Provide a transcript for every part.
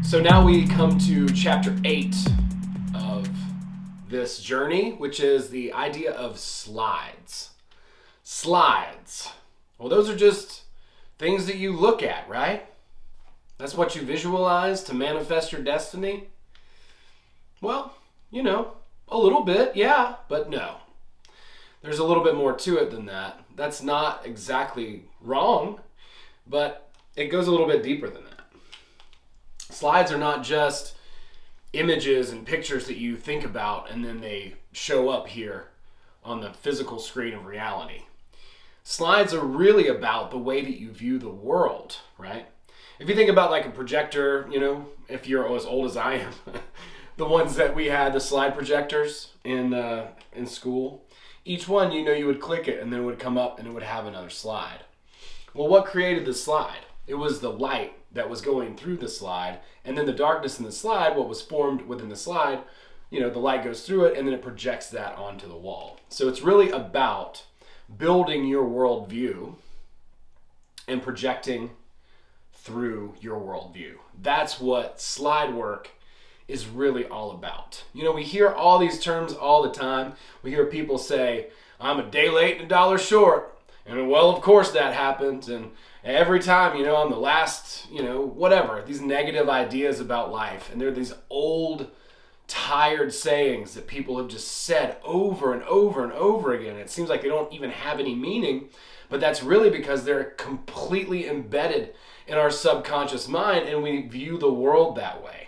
So now we come to chapter 8 of this journey, which is the idea of slides. Slides. Well, those are just things that you look at, right? That's what you visualize to manifest your destiny. Well, a little bit, yeah, but no. There's a little bit more to it than that. That's not exactly wrong, but it goes a little bit deeper than that. Slides are not just images and pictures that you think about and then they show up here on the physical screen of reality. Slides are really about the way that you view the world, right? If you think about like a projector, if you're as old as I am, the ones that we had, the slide projectors in school, each one, you would click it and then it would come up and it would have another slide. Well, what created the slide? It was the light that was going through the slide, and then the darkness in the slide, what was formed within the slide, the light goes through it and then it projects that onto the wall. So it's really about building your worldview and projecting through your worldview. That's what slide work is really all about. We hear all these terms all the time. We hear people say, I'm a day late and a dollar short. And well, of course that happens. And every time, I'm the last, whatever, these negative ideas about life. And they're these old, tired sayings that people have just said over and over and over again. It seems like they don't even have any meaning, but that's really because they're completely embedded in our subconscious mind and we view the world that way,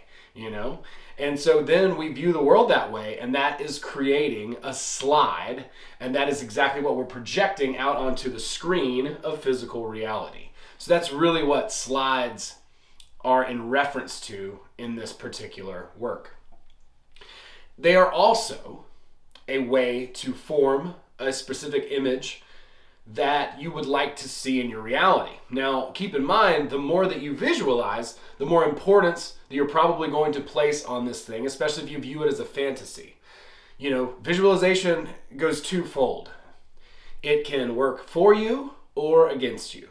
And so then we view the world that way, and that is creating a slide, and that is exactly what we're projecting out onto the screen of physical reality. So that's really what slides are in reference to in this particular work. They are also a way to form a specific image that you would like to see in your reality. Now, keep in mind, the more that you visualize, the more importance that you're probably going to place on this thing, especially if you view it as a fantasy. Visualization goes twofold. It can work for you or against you.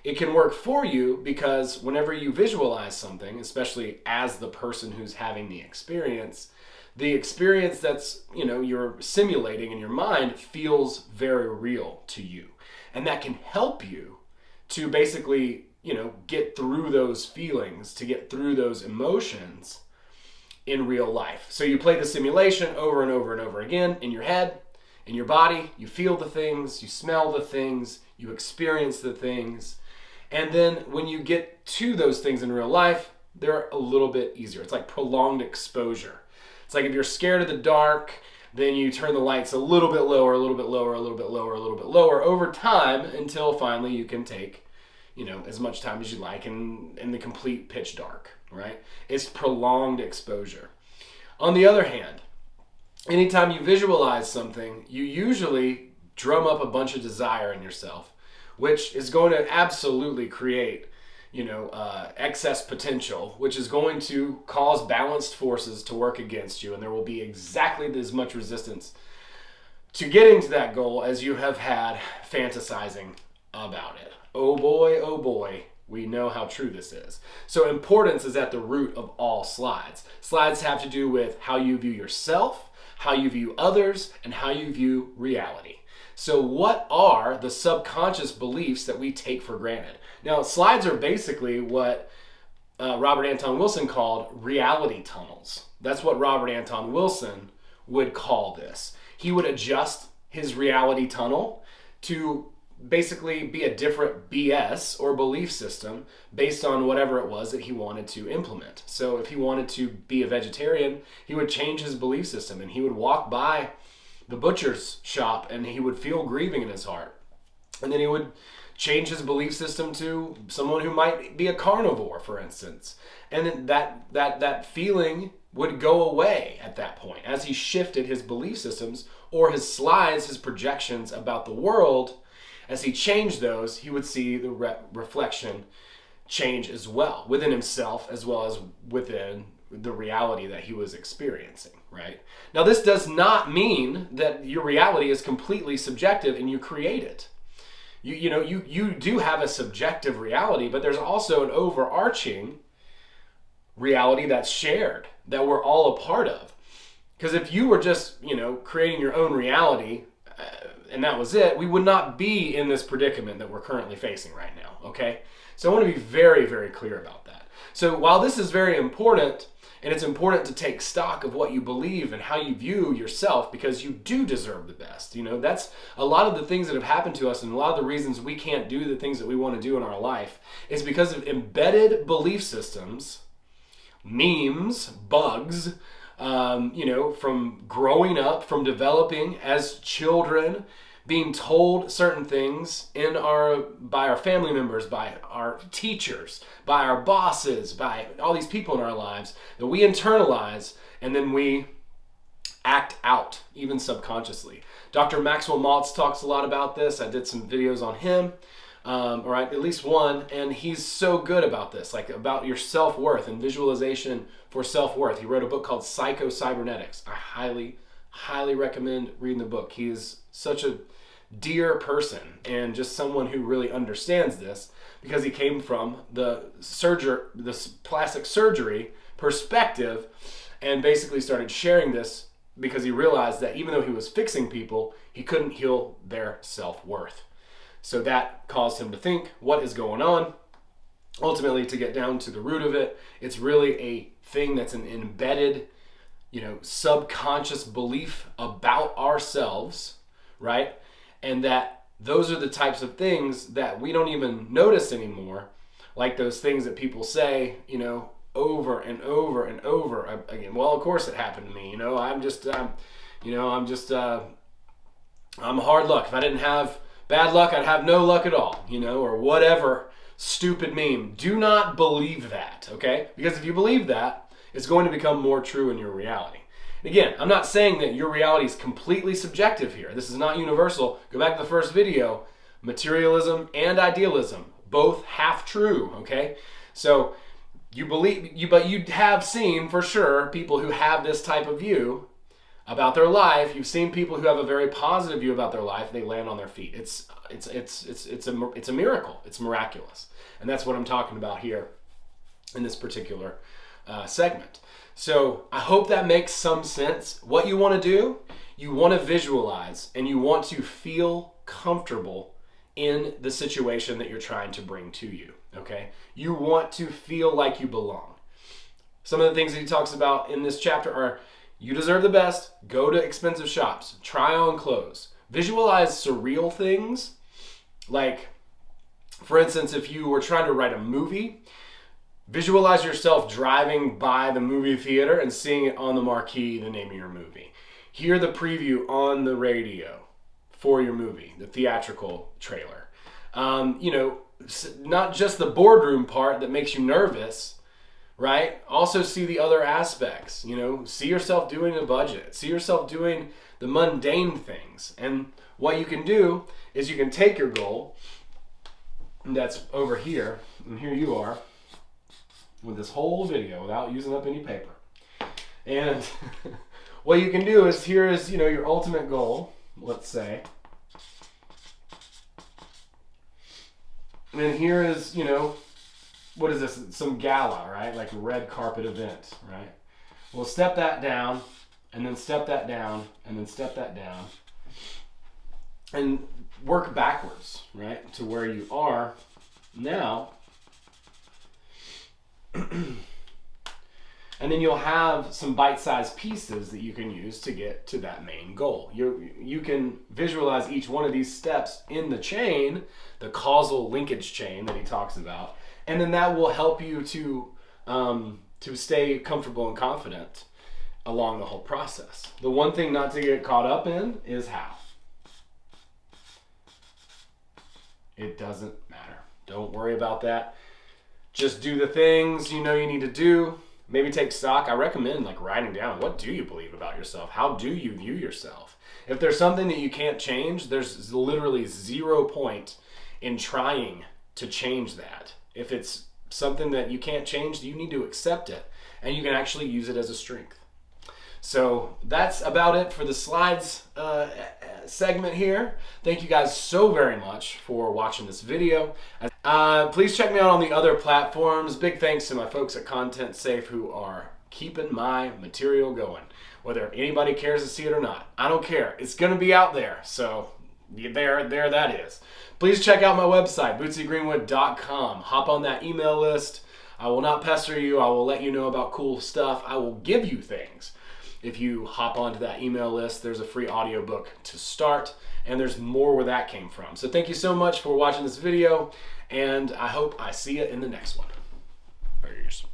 It can work for you because whenever you visualize something, especially as the person who's having the experience that's, you're simulating in your mind feels very real to you. And that can help you to basically, get through those feelings, to get through those emotions in real life. So you play the simulation over and over and over again in your head, in your body, you feel the things, you smell the things, you experience the things. And then when you get to those things in real life, they're a little bit easier. It's like prolonged exposure. It's like if you're scared of the dark, then you turn the lights a little bit lower, a little bit lower, a little bit lower, a little bit lower over time until finally you can take, as much time as you like in the complete pitch dark, right? It's prolonged exposure. On the other hand, anytime you visualize something, you usually drum up a bunch of desire in yourself, which is going to absolutely create excess potential, which is going to cause balanced forces to work against you, and there will be exactly as much resistance to getting to that goal as you have had fantasizing about it. Oh boy, we know how true this is. So importance is at the root of all slides. Slides have to do with how you view yourself, how you view others, and how you view reality. So what are the subconscious beliefs that we take for granted? Now, slides are basically what Robert Anton Wilson called reality tunnels. That's what Robert Anton Wilson would call this. He would adjust his reality tunnel to basically be a different BS or belief system based on whatever it was that he wanted to implement. So if he wanted to be a vegetarian, he would change his belief system and he would walk by the butcher's shop and he would feel grieving in his heart. And then he would change his belief system to someone who might be a carnivore, for instance. And then that feeling would go away at that point as he shifted his belief systems or his slides, his projections about the world. As he changed those, he would see the reflection change as well within himself as well as within the reality that he was experiencing, right? Now, this does not mean that your reality is completely subjective and you create it. You do have a subjective reality, but there's also an overarching reality that's shared, that we're all a part of. Because if you were just, creating your own reality, and that was it, we would not be in this predicament that we're currently facing right now, okay? So I want to be very, very clear about that. So while this is very important, and it's important to take stock of what you believe and how you view yourself, because you do deserve the best. That's a lot of the things that have happened to us, and a lot of the reasons we can't do the things that we want to do in our life is because of embedded belief systems, memes, bugs, from growing up, from developing as children, being told certain things by our family members, by our teachers, by our bosses, by all these people in our lives that we internalize, and then we act out, even subconsciously. Dr. Maxwell Maltz talks a lot about this. I did some videos on him, or at least one, and he's so good about this, like about your self-worth and visualization for self-worth. He wrote a book called Psycho-Cybernetics. I highly, highly recommend reading the book. He is such a dear person and just someone who really understands this, because he came from the plastic surgery perspective and basically started sharing this because he realized that even though he was fixing people, he couldn't heal their self-worth. So that caused him to think, what is going on? Ultimately, to get down to the root of it, it's really a thing that's an embedded, subconscious belief about ourselves, right? And that those are the types of things that we don't even notice anymore, like those things that people say, over and over and over again. Well, of course it happened to me. I'm hard luck. If I didn't have bad luck, I'd have no luck at all, or whatever stupid meme. Do not believe that, okay? Because if you believe that, it's going to become more true in your reality. Again, I'm not saying that your reality is completely subjective here. This is not universal. Go back to the first video. Materialism and idealism, both half true, okay? So but you have seen for sure people who have this type of view about their life. You've seen people who have a very positive view about their life. They land on their feet. It's a miracle. It's miraculous. And that's what I'm talking about here in this particular segment. So I hope that makes some sense. What you want to do, you want to visualize and you want to feel comfortable in the situation that you're trying to bring to you, okay? You want to feel like you belong. Some of the things that he talks about in this chapter are, you deserve the best, go to expensive shops, try on clothes, visualize surreal things. Like, for instance, if you were trying to write a movie, visualize yourself driving by the movie theater and seeing it on the marquee, the name of your movie. Hear the preview on the radio for your movie, the theatrical trailer. Not just the boardroom part that makes you nervous, right? Also see the other aspects, see yourself doing a budget, see yourself doing the mundane things. And what you can do is you can take your goal, and that's over here, and here you are, with this whole video without using up any paper. And what you can do is, here is, your ultimate goal, let's say. And here is, what is this? Some gala, right? Like a red carpet event, right? Well, step that down, and then step that down, and then step that down. And work backwards, right? To where you are now. And then you'll have some bite-sized pieces that you can use to get to that main goal. You can visualize each one of these steps in the chain, the causal linkage chain that he talks about, and then that will help you to stay comfortable and confident along the whole process. The one thing not to get caught up in is how. It doesn't matter. Don't worry about that. Just do the things you know you need to do. Maybe take stock. I recommend writing down, what do you believe about yourself? How do you view yourself? If there's something that you can't change, there's literally 0 point in trying to change that. If it's something that you can't change, you need to accept it, and you can actually use it as a strength. So that's about it for the slides segment here. Thank you guys so very much for watching this video. Please check me out on the other platforms. Big thanks to my folks at Content Safe who are keeping my material going. Whether anybody cares to see it or not, I don't care. It's going to be out there. So there that is. Please check out my website, bootsy.greenwood.com. Hop on that email list. I will not pester you. I will let you know about cool stuff. I will give you things. If you hop onto that email list, there's a free audiobook to start, and there's more where that came from. So thank you so much for watching this video, and I hope I see you in the next one. Burgers.